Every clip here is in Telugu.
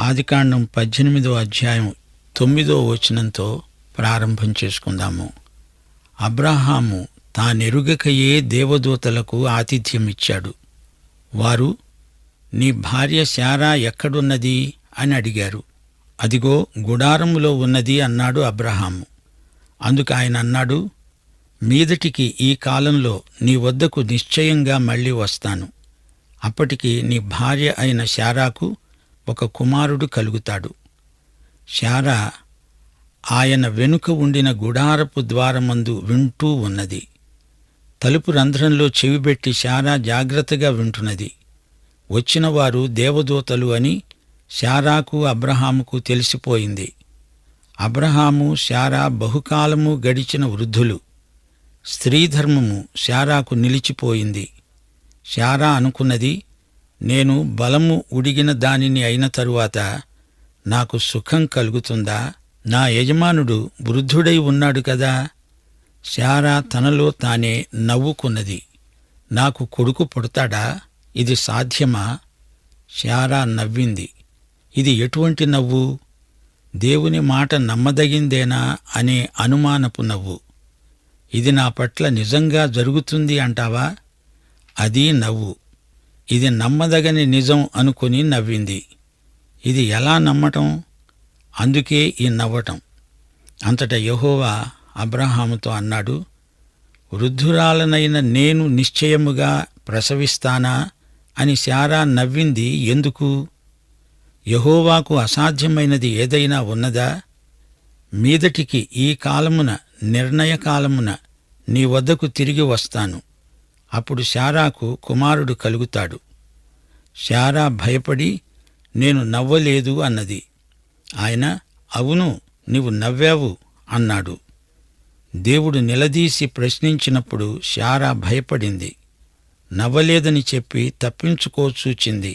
ఆదికాండం 18వ అధ్యాయం 9వ వచనంతో ప్రారంభం చేసుకుందాము. అబ్రాహాము తానెరుగకయే దేవదూతలకు ఆతిథ్యమిచ్చాడు. వారు, నీ భార్య శారా ఎక్కడున్నది అని అడిగారు. అదిగో గుడారములో ఉన్నది అన్నాడు అబ్రాహాము. అందుకు ఆయన అన్నాడు, మీదటికి ఈ కాలంలో నీ వద్దకు నిశ్చయంగా మళ్ళీ వస్తాను. అప్పటికి నీ భార్య అయిన శారాకు ఒక కుమారుడు కలుగుతాడు. శారా ఆయన వెనుక ఉండిన గుడారపు ద్వారమందు వింటూ ఉన్నది. తలుపు రంధ్రంలో చెవిబెట్టి శారా జాగ్రత్తగా వింటున్నది. వచ్చినవారు దేవదూతలు అని శారాకు అబ్రహాముకు తెలిసిపోయింది. అబ్రహాము శారా బహుకాలము గడిచిన వృద్ధులు. స్త్రీధర్మము శారాకు నిలిచిపోయింది. శారా అనుకున్నది, నేను బలము ఉడిగిన దానిని అయిన తరువాత నాకు సుఖం కలుగుతుందా? నా యజమానుడు వృద్ధుడై ఉన్నాడు కదా. శారా తనలో తానే నవ్వుకున్నది. నాకు కొడుకు పుడతాడా? ఇది సాధ్యమా? శారా నవ్వింది. ఇది ఎటువంటి నవ్వు? దేవుని మాట నమ్మదగిందేనా అనే అనుమానపు నవ్వు. ఇది నా పట్ల నిజంగా జరుగుతుంది అంటావా? అది నవ్వు. ఇది నమ్మదగని నిజం అనుకుని నవ్వింది. ఇది ఎలా నమ్మటం? అందుకే ఈ నవ్వటం. అంతటా యెహోవా అబ్రహాముతో అన్నాడు, వృద్ధురాలనైన నేను నిశ్చయముగా ప్రసవిస్తానా అని శారా నవ్వింది ఎందుకు? యెహోవాకు అసాధ్యమైనది ఏదైనా ఉన్నదా? మీదటికి ఈ కాలమున, నిర్ణయకాలమున నీ వద్దకు తిరిగి వస్తాను. అప్పుడు శారాకు కుమారుడు కలుగుతాడు. శారా భయపడి, నేను నవ్వలేదు అన్నది. ఆయన, అవును, నీవు నవ్వావు అన్నాడు. దేవుడు నిలదీసి ప్రశ్నించినప్పుడు శారా భయపడింది. నవ్వలేదని చెప్పి తప్పించుకోచూచింది.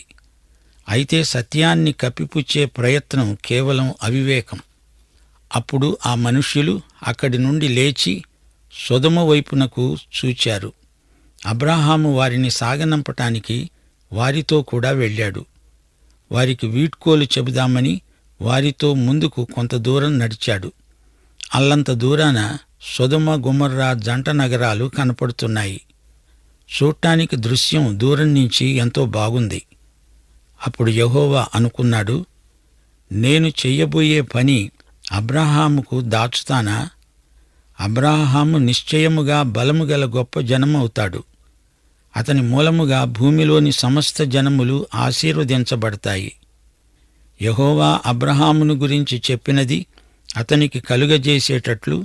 అయితే సత్యాన్ని కప్పిపుచ్చే ప్రయత్నం కేవలం అవివేకం. అప్పుడు ఆ మనుష్యులు అక్కడి నుండి లేచి సొదొమ వైపునకు చూచారు. అబ్రాహాము వారిని సాగనంపటానికి వారితో కూడా వెళ్ళాడు. వారికి వీడ్కోలు చెబుదామని వారితో ముందుకు కొంత దూరం నడిచాడు. అల్లంత దూరాన సొదొమ గొమొర్రా జంట నగరాలు కనపడుతున్నాయి. చూడటానికి దృశ్యం దూరం నుంచి ఎంతో బాగుంది. అప్పుడు యెహోవా అనుకున్నాడు, నేను చెయ్యబోయే పని అబ్రాహాముకు దాచుతానా? అబ్రాహాము నిశ్చయముగా బలముగల గొప్ప జనమవుతాడు. అతని మూలముగా భూమిలోని సమస్త జనములు ఆశీర్వదించబడతాయి. యెహోవా అబ్రాహామును గురించి చెప్పినది అతనికి కలుగజేసేటట్లు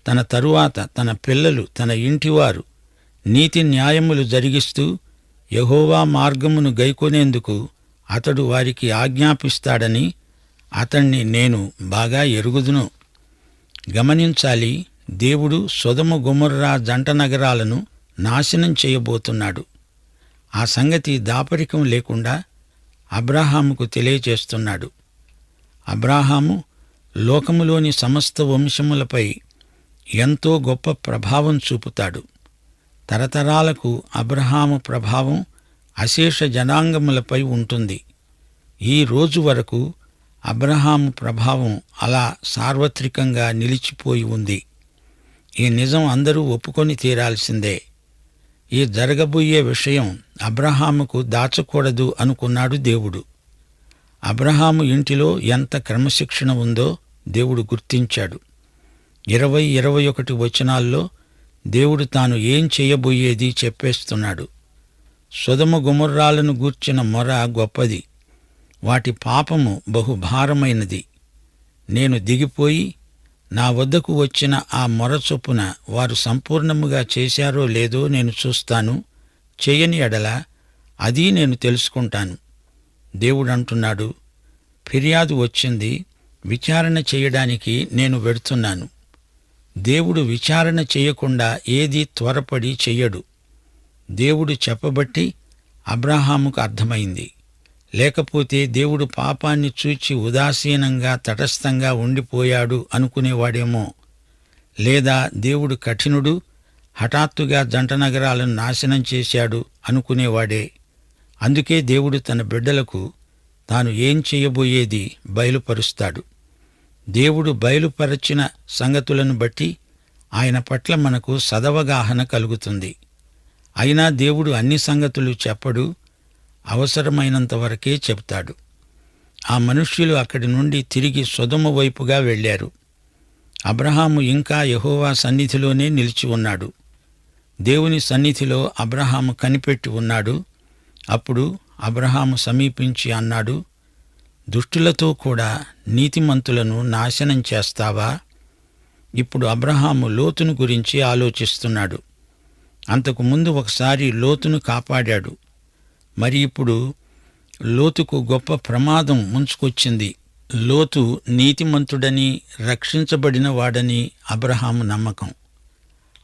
తన తరువాత తన పిల్లలు, తన ఇంటివారు నీతి న్యాయములు జరిగిస్తూ యెహోవా మార్గమును గైకొనేందుకు అతడు వారికి ఆజ్ఞాపిస్తాడని అతణ్ణి నేను బాగా ఎరుగుదును. గమనించాలి, దేవుడు సొదొమ గొమొర్రా జంట నగరాలను నాశనం చేయబోతున్నాడు. ఆ సంగతి దాపరికం లేకుండా అబ్రాహాముకు తెలియచేస్తున్నాడు. అబ్రాహాము లోకములోని సమస్త వంశములపై ఎంతో గొప్ప ప్రభావం చూపుతాడు. తరతరాలకు అబ్రాహాము ప్రభావం అశేష జనాంగములపై ఉంటుంది. ఈ రోజు వరకు అబ్రాహాము ప్రభావం అలా సార్వత్రికంగా నిలిచిపోయి ఉంది. ఈ నిజం అందరూ ఒప్పుకొని తీరాల్సిందే. ఈ జరగబోయే విషయం అబ్రాహాముకు దాచకూడదు అనుకున్నాడు దేవుడు. అబ్రాహాము ఇంటిలో ఎంత క్రమశిక్షణ ఉందో దేవుడు గుర్తించాడు. 20-21 వచనాల్లో దేవుడు తాను ఏం చేయబోయేది చెప్పేస్తున్నాడు. సొదొమ గొమొర్రాలను గూర్చిన మొర గొప్పది. వాటి పాపము బహుభారమైనది. నేను దిగిపోయి నా వద్దకు వచ్చిన ఆ మొర చొప్పున వారు సంపూర్ణముగా చేశారో లేదో నేను చూస్తాను. చెయ్యని ఎడల అది నేను తెలుసుకుంటాను. దేవుడంటున్నాడు, ఫిర్యాదు వచ్చింది, విచారణ చేయడానికి నేను వెడుతున్నాను. దేవుడు విచారణ చేయకుండా ఏదీ త్వరపడి చెయ్యడు. దేవుడు చెప్పబట్టి అబ్రాహాముకు అర్థమైంది. లేకపోతే దేవుడు పాపాన్ని చూచి ఉదాసీనంగా తటస్థంగా ఉండిపోయాడు అనుకునేవాడేమో. లేదా దేవుడు కఠినుడు, హఠాత్తుగా జంట నగరాలను నాశనం చేశాడు అనుకునేవాడే. అందుకే దేవుడు తన బిడ్డలకు తాను ఏం చేయబోయేది బయలుపరుస్తాడు. దేవుడు బయలుపరచిన సంగతులను బట్టి ఆయన పట్ల మనకు సదవగాహన కలుగుతుంది. అయినా దేవుడు అన్ని సంగతులు చెప్పడు, అవసరమైనంత వరకే చెప్తాడు. ఆ మనుష్యులు అక్కడి నుండి తిరిగి సొదొమ వైపుగా వెళ్ళారు. అబ్రహాము ఇంకా యెహోవా సన్నిధిలోనే నిలిచి ఉన్నాడు. దేవుని సన్నిధిలో అబ్రహాము కనిపెట్టి ఉన్నాడు. అప్పుడు అబ్రహాము సమీపించి అన్నాడు, దుష్టులతో కూడా నీతిమంతులను నాశనం చేస్తావా? ఇప్పుడు అబ్రహాము లోతును గురించి ఆలోచిస్తున్నాడు. అంతకు ముందు ఒకసారి లోతును కాపాడాడు. మరి ఇప్పుడు లోతుకు గొప్ప ప్రమాదం ముంచుకొచ్చింది. లోతు నీతిమంతుడని, రక్షించబడిన వాడని అబ్రహాము నమ్మకం.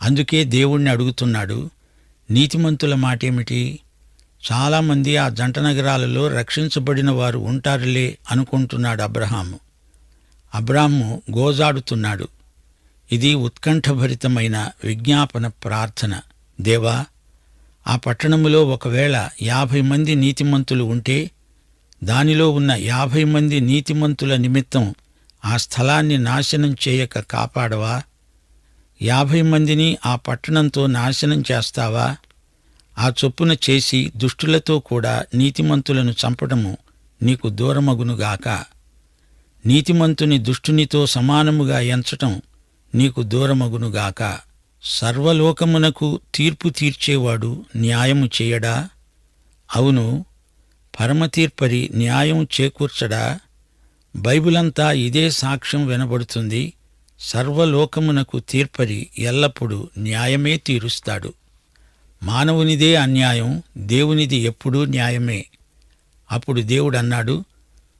అందుకే దేవుణ్ణి అడుగుతున్నాడు, నీతిమంతుల మాటేమిటి? చాలామంది ఆ జంట నగరాలలో రక్షించబడిన వారు ఉంటారులే అనుకుంటున్నాడు అబ్రహాము. అబ్రాము గోజాడుతున్నాడు. ఇది ఉత్కంఠభరితమైన విజ్ఞాపన ప్రార్థన. దేవా, ఆ పట్టణములో ఒకవేళ 50 మంది నీతిమంతులు ఉంటే దానిలో ఉన్న 50 మంది నీతిమంతుల నిమిత్తం ఆ స్థలాన్ని నాశనం చేయక కాపాడవా? 50 మందిని ఆ పట్టణంతో నాశనం చేస్తావా? ఆ చొప్పున చేసి దుష్టులతో కూడా నీతిమంతులను చంపడము నీకు దూరమగునుగాక. నీతిమంతుని దుష్టునితో సమానముగా ఎంచటం నీకు దూరమగునుగాక. సర్వలోకమునకు తీర్పు తీర్చేవాడు న్యాయము చేయడా? అవును, పరమతీర్పరి న్యాయం చేకూర్చడా? బైబిలంతా ఇదే సాక్ష్యం వినబడుతుంది. సర్వలోకమునకు తీర్పరి ఎల్లప్పుడూ న్యాయమే తీరుస్తాడు. మానవునిదే అన్యాయం, దేవునిది ఎప్పుడూ న్యాయమే. అప్పుడు దేవుడన్నాడు,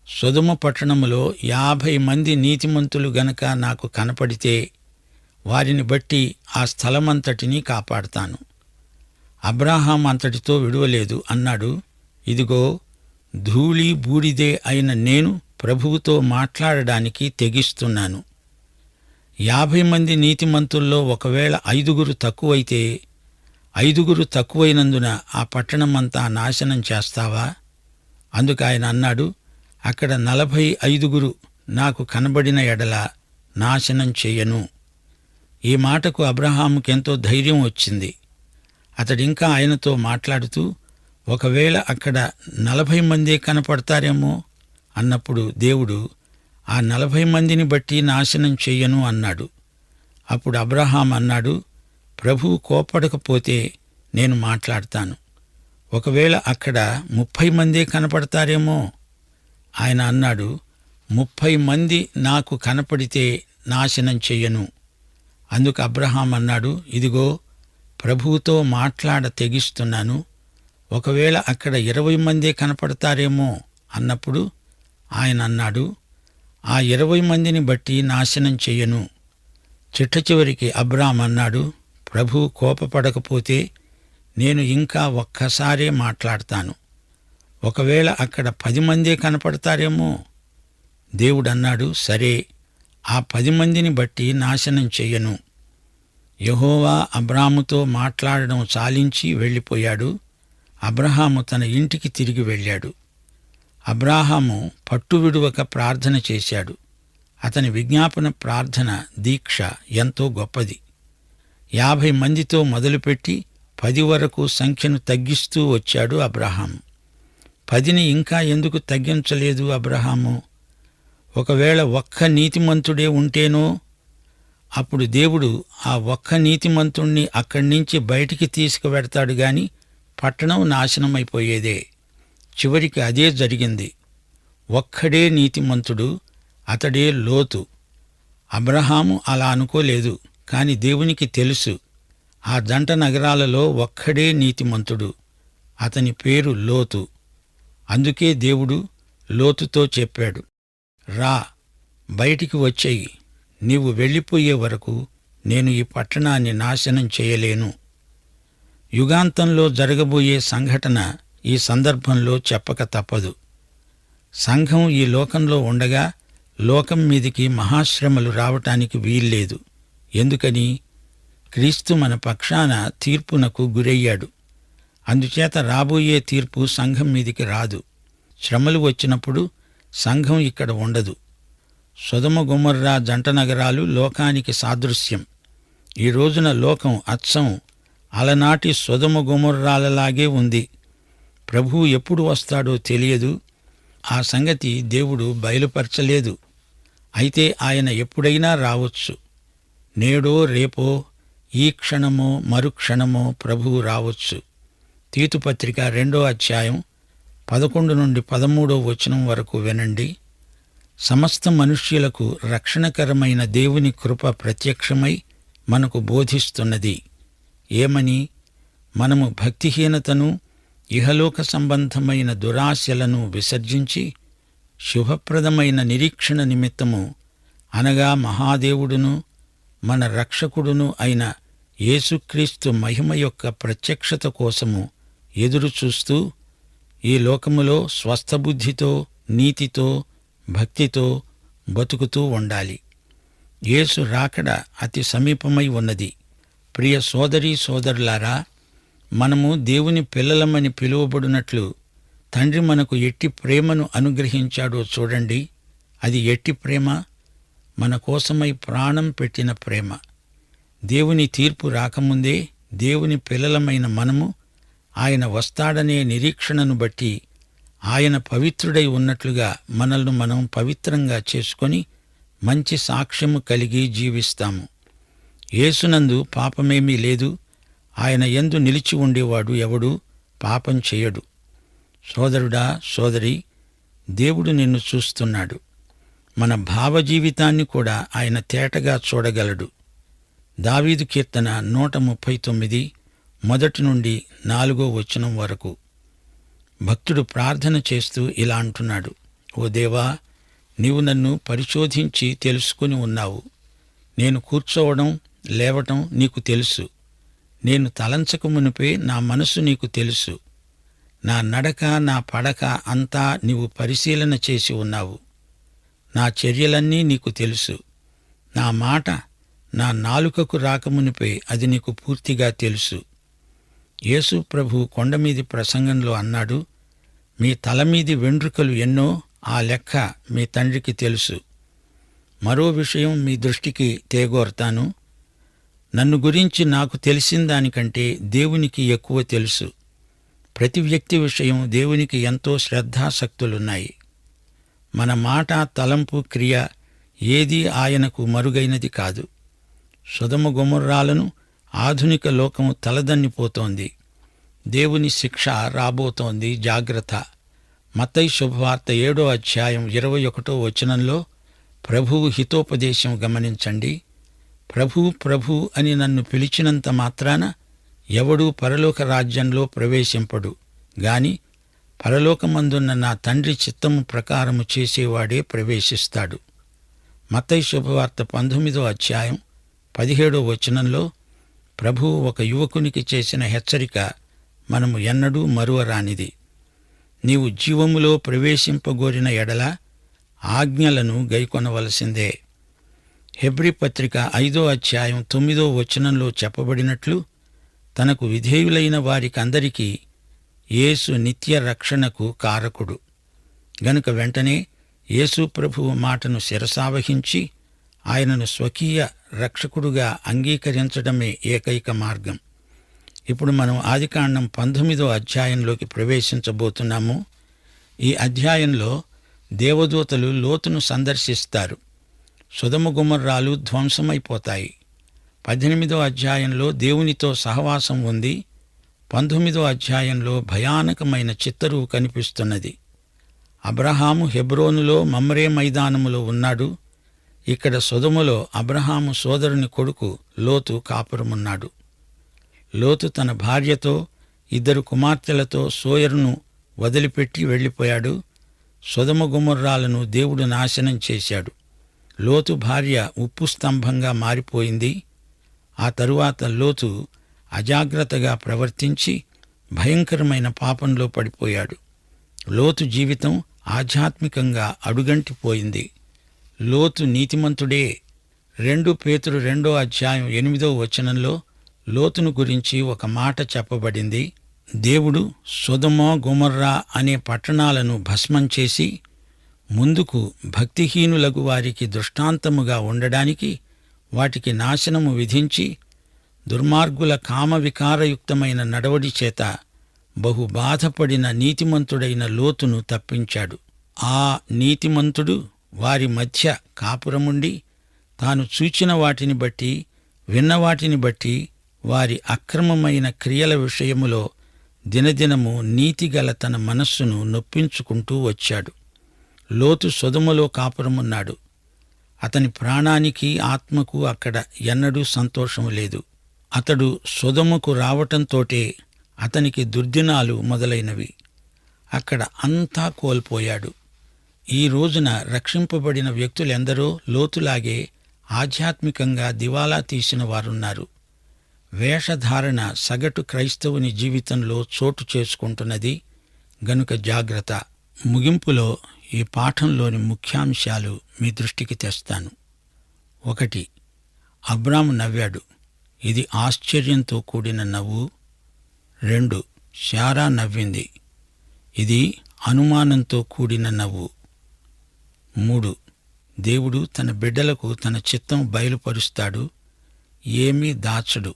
సొదొమ పట్టణములో 50 మంది నీతిమంతులు గనక నాకు కనపడితే వారిని బట్టి ఆ స్థలమంతటినీ కాపాడతాను. అబ్రాహాం అంతటితో విడువలేదు అన్నాడు. ఇదిగో, ధూళి బూడిదే అయిన నేను ప్రభువుతో మాట్లాడడానికి తెగిస్తున్నాను. 50 మంది నీతిమంతుల్లో ఒకవేళ 5 తక్కువైతే 5 తక్కువైనందున ఆ పట్టణమంతా నాశనం చేస్తావా? అందుకు ఆయన అన్నాడు, అక్కడ 45 నాకు కనబడిన ఎడల నాశనం చెయ్యను. ఈ మాటకు అబ్రహాముకెంతో ధైర్యం వచ్చింది. అతడింకా ఆయనతో మాట్లాడుతూ, ఒకవేళ అక్కడ 40 మందే కనపడతారేమో అన్నప్పుడు దేవుడు, ఆ 40 మందిని బట్టి నాశనం చెయ్యను అన్నాడు. అప్పుడు అబ్రహాం అన్నాడు, ప్రభువు కోపడకపోతే నేను మాట్లాడతాను. ఒకవేళ అక్కడ 30 మందే కనపడతారేమో. ఆయన అన్నాడు, 30 మంది నాకు కనపడితే నాశనం చెయ్యను. అందుకు అబ్రహాం అన్నాడు, ఇదిగో, ప్రభువుతో మాట్లాడ తెగిస్తున్నాను. ఒకవేళ అక్కడ 20 మందే కనపడతారేమో అన్నప్పుడు ఆయన అన్నాడు, ఆ 20 మందిని బట్టి నాశనం చెయ్యను. చిట్ట చివరికి అబ్రాం అన్నాడు, ప్రభువు కోపపడకపోతే నేను ఇంకా ఒక్కసారే మాట్లాడతాను. ఒకవేళ అక్కడ 10 మందే కనపడతారేమో. దేవుడన్నాడు, సరే, ఆ 10 మందిని బట్టి నాశనం చెయ్యను. యెహోవా అబ్రాముతో మాట్లాడడం చాలించి వెళ్ళిపోయాడు. అబ్రహాము తన ఇంటికి తిరిగి వెళ్ళాడు. అబ్రాహాము పట్టువిడువక ప్రార్థన చేశాడు. అతని విజ్ఞాపన ప్రార్థన దీక్ష ఎంతో గొప్పది. 50 మందితో మొదలుపెట్టి 10 వరకు సంఖ్యను తగ్గిస్తూ వచ్చాడు అబ్రహాము. 10ని ఇంకా ఎందుకు తగ్గించలేదు అబ్రహాము? ఒకవేళ ఒక్క నీతిమంతుడే ఉంటేనో, అప్పుడు దేవుడు ఆ ఒక్క నీతిమంతుణ్ణి అక్కడి నుంచి బయటికి తీసుకువెడతాడు గాని పట్టణం నాశనమైపోయేదే. చివరికి అదే జరిగింది. ఒక్కడే నీతిమంతుడు, అతడే లోతు. అబ్రహాము అలా అనుకోలేదు, కాని దేవునికి తెలుసు, ఆ జంట నగరాలలో ఒక్కడే నీతిమంతుడు, అతని పేరు లోతు. అందుకే దేవుడు లోతుతో చెప్పాడు, రా, బయటికి వచ్చేయి, నీవు వెళ్ళిపోయే వరకు నేను ఈ పట్టణాన్ని నాశనం చేయలేను. యుగాంతంలో జరగబోయే సంఘటన ఈ సందర్భంలో చెప్పక తప్పదు. సంఘం ఈ లోకంలో ఉండగా లోకం మీదికి మహాశ్రమలు రావటానికి వీల్లేదు. ఎందుకని? క్రీస్తు మన పక్షాన తీర్పునకు గురయ్యాడు. అందుచేత రాబోయే తీర్పు సంఘం మీదికి రాదు. శ్రమలు వచ్చినప్పుడు సంఘం ఇక్కడ ఉండదు. సొదొమ గొమొర్రా జంట నగరాలు లోకానికి సాదృశ్యం. ఈ రోజున లోకం అచ్చం అలనాటి సొదొమ గొమొర్రాలలాగే ఉంది. ప్రభువు ఎప్పుడు వస్తాడో తెలియదు. ఆ సంగతి దేవుడు బయలుపరచలేదు. అయితే ఆయన ఎప్పుడైనా రావచ్చు. నేడో రేపో, ఈ క్షణమో మరుక్షణమో ప్రభువు రావచ్చు. తీతుపత్రిక 2వ అధ్యాయం 11 నుండి 13వ వచనం వరకు వినండి. సమస్త మనుష్యులకు రక్షణకరమైన దేవుని కృప ప్రత్యక్షమై మనకు బోధిస్తున్నది. ఏమని? మనము భక్తిహీనతను, ఇహలోక సంబంధమైన దురాశలను విసర్జించి శుభప్రదమైన నిరీక్షణ నిమిత్తము, అనగా మహాదేవుడును మన రక్షకుడును అయిన యేసుక్రీస్తు మహిమ యొక్క ప్రత్యక్షత కోసము ఎదురుచూస్తూ ఈ లోకములో స్వస్థబుద్ధితో, నీతితో, భక్తితో బతుకుతూ ఉండాలి. యేసు రాకడ అతి సమీపమై ఉన్నది. ప్రియ సోదరీ సోదరులారా, మనము దేవుని పిల్లలమని పిలువబడినట్లు తండ్రి మనకు ఎట్టి ప్రేమను అనుగ్రహించాడో చూడండి. అది ఎట్టి ప్రేమ! మన కోసమై ప్రాణం పెట్టిన ప్రేమ. దేవుని తీర్పు రాకముందే దేవుని పిల్లలమైన మనము ఆయన వస్తాడనే నిరీక్షణను బట్టి ఆయన పవిత్రుడై ఉన్నట్లుగా మనల్ని మనం పవిత్రంగా చేసుకొని మంచి సాక్ష్యము కలిగి జీవిస్తాము. యేసునందు పాపమేమీ లేదు. ఆయన యందు నిలిచి ఉండేవాడు ఎవడూ పాపం చేయడు. సోదరుడా, సోదరి, దేవుడు నిన్ను చూస్తున్నాడు. మన భావజీవితాన్ని కూడా ఆయన తేటగా చూడగలడు. దావీదు కీర్తన 139 మొదటి నుండి 4వ వచనం వరకు. భక్తుడు ప్రార్థన చేస్తూ ఇలా అంటున్నాడు: ఓ దేవా, నీవు నన్ను పరిశోధించి తెలుసుకుని ఉన్నావు. నేను కూర్చోవడం, లేవటం నీకు తెలుసు. నేను తలంచక మునిపే నా మనసు నీకు తెలుసు. నా నడక, నా పడక అంతా నీవు పరిశీలన చేసి ఉన్నావు. నా చర్యలన్నీ నీకు తెలుసు. నా మాట నా నాలుకకు రాకమునిపే అది నీకు పూర్తిగా తెలుసు. యేసు ప్రభు కొండమీది ప్రసంగంలో అన్నాడు, మీ తలమీది వెండ్రుకలు ఎన్నో, ఆ లెక్క మీ తండ్రికి తెలుసు. మరో విషయం మీ దృష్టికి తేగోరతాను. నన్ను గురించి నాకు తెలిసిన దానికంటే దేవునికి ఎక్కువ తెలుసు. ప్రతి వ్యక్తి విషయం దేవునికి ఎంతో శ్రద్ధాసక్తులున్నాయి. మన మాట, తలంపు, క్రియ ఏదీ ఆయనకు మరుగైనది కాదు. సొదొమ గొమొర్రాలను ఆధునిక లోకము తలదన్నిపోతోంది. దేవుని శిక్ష రాబోతోంది, జాగ్రత్త. మత్తయి శుభవార్త 7వ అధ్యాయం 21వ వచనంలో ప్రభువు హితోపదేశం గమనించండి. ప్రభు ప్రభు అని నన్ను పిలిచినంత మాత్రాన ఎవడూ పరలోక రాజ్యంలో ప్రవేశింపడు గాని పరలోకమందున్న నా తండ్రి చిత్తము ప్రకారము చేసేవాడే ప్రవేశిస్తాడు. మత్తయి శుభవార్త 19వ అధ్యాయం 17వ వచనంలో ప్రభువు ఒక యువకునికి చేసిన హెచ్చరిక మనము ఎన్నడూ మరువరానిది. నీవు జీవములో ప్రవేశింపగోరిన ఎడల ఆజ్ఞలను గైకొనవలసిందే. హెబ్రీ పత్రిక 5వ అధ్యాయం 9వ వచనంలో చెప్పబడినట్లు తనకు విధేయులైన వారికందరికీ యేసు నిత్య రక్షణకు కారకుడు గనుక వెంటనే యేసు ప్రభువు మాటను శిరసావహించి ఆయనను స్వకీయ రక్షకుడుగా అంగీకరించడమే ఏకైక మార్గం. ఇప్పుడు మనం ఆదికాండం 19వ అధ్యాయంలోకి ప్రవేశించబోతున్నాము. ఈ అధ్యాయంలో దేవదూతలు లోతును సందర్శిస్తారు. సొదొమ గొమొర్రాలు ధ్వంసమైపోతాయి. 18వ అధ్యాయంలో దేవునితో సహవాసం ఉంది. 19వ అధ్యాయంలో భయానకమైన చిత్తరువు కనిపిస్తున్నది. అబ్రహాము హెబ్రోనులో మమ్రే మైదానములో ఉన్నాడు. ఇక్కడ సొదొమలో అబ్రహాము సోదరుని కొడుకు లోతు కాపురమున్నాడు. లోతు తన భార్యతో 2 కుమార్తెలతో సోయరును వదిలిపెట్టి వెళ్ళిపోయాడు. సొదొమ గొమొర్రాలను దేవుడు నాశనం చేశాడు. లోతు భార్య ఉప్పు స్తంభంగా మారిపోయింది. ఆ తరువాత లోతు అజాగ్రత్తగా ప్రవర్తించి భయంకరమైన పాపంలో పడిపోయాడు. లోతు జీవితం ఆధ్యాత్మికంగా అడుగంటిపోయింది. లోతు నీతిమంతుడే. 2 పేతురు 2వ అధ్యాయం 8వ వచనంలో లోతును గురించి ఒక మాట చెప్పబడింది. దేవుడు సొదొమ గొమొర్రా అనే పట్టణాలను భస్మం చేసి ముందుకు భక్తిహీనులకు వారికి దృష్టాంతముగా ఉండడానికి వాటికి నాశనము విధించి దుర్మార్గుల కామవికారయుక్తమైన నడవడి చేత బహు బాధపడిన నీతిమంతుడైన లోతును తప్పించాడు. ఆ నీతిమంతుడు వారి మధ్య కాపురముండి తాను చూచిన వాటిని బట్టి విన్నవాటిని బట్టి వారి అక్రమమైన క్రియల విషయములో దినదినము నీతిగల తన మనస్సును నొప్పించుకుంటూ వచ్చాడు. లోతు సొదొమలో కాపురమున్నాడు. అతని ప్రాణానికి ఆత్మకు అక్కడ ఎన్నడూ సంతోషం లేదు. అతడు సొదొమకు రావటంతోటే అతనికి దుర్దినాలు మొదలైనవి. అక్కడ అంతా కోల్పోయాడు. ఈ రోజున రక్షింపబడిన వ్యక్తులెందరో లోతులాగే ఆధ్యాత్మికంగా దివాలా తీసిన వారున్నారు. వేషధారణ సగటు క్రైస్తవుని జీవితంలో చోటు చేసుకుంటున్నది గనుక జాగ్రత్త. ముగింపులో ఈ పాఠంలోని ముఖ్యాంశాలు మీ దృష్టికి తెస్తాను. 1. అబ్రాము నవ్వాడు. ఇది ఆశ్చర్యంతో కూడిన నవ్వు. 2. శారా నవ్వింది. ఇది అనుమానంతో కూడిన నవ్వు. 3. దేవుడు తన బిడ్డలకు తన చిత్తం బయలుపరుస్తాడు, ఏమీ దాచడు.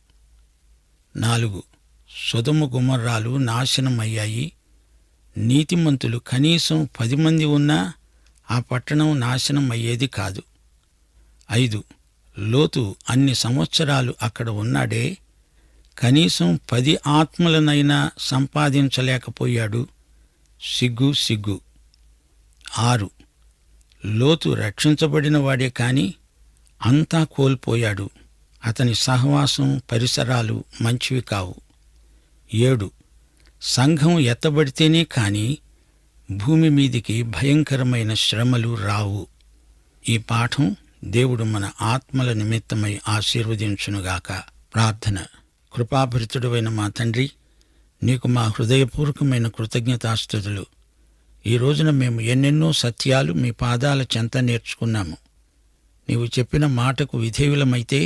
4. సొదొమ గొమొర్రాలు నాశనమయ్యాయి. నీతిమంతులు కనీసం 10 మంది ఉన్నా ఆ పట్టణం నాశనం అయ్యేది కాదు. 5. లోతు అన్ని సంవత్సరాలు అక్కడ ఉన్నాడే, కనీసం 10 ఆత్మలనైనా సంపాదించలేకపోయాడు. సిగ్గు సిగ్గు. 6. లోతు రక్షించబడిన వాడే కాని అంతా కోల్పోయాడు. అతని సహవాసం పరిసరాలు మంచివి కావు. 7. సంఘం ఎత్తబడితేనే కాని భూమి మీదికి భయంకరమైన శ్రమలు రావు. ఈ పాఠం దేవుడు మన ఆత్మల నిమిత్తమై ఆశీర్వదించునుగాక. ప్రార్థన. కృపాభరితుడైన మా తండ్రి, నీకు మా హృదయపూర్వకమైన కృతజ్ఞతాస్తుతులు. ఈ రోజున మేము ఎన్నెన్నో సత్యాలు మీ పాదాల చెంత నేర్చుకున్నాము. నీవు చెప్పిన మాటకు విధేయులమైతే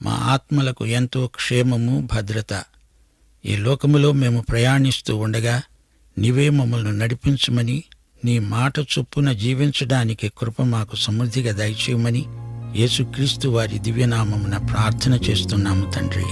మా ఆత్మలకు ఎంతో క్షేమము, భద్రత. ఈ లోకములో మేము ప్రయాణిస్తూ ఉండగా నీవే మమ్మల్ని నడిపించమని, నీ మాట చొప్పున జీవించడానికి కృప మాకు సమృద్ధిగా దయచేయమని యేసుక్రీస్తు వారి దివ్యనామమున ప్రార్థన చేస్తున్నాము తండ్రి.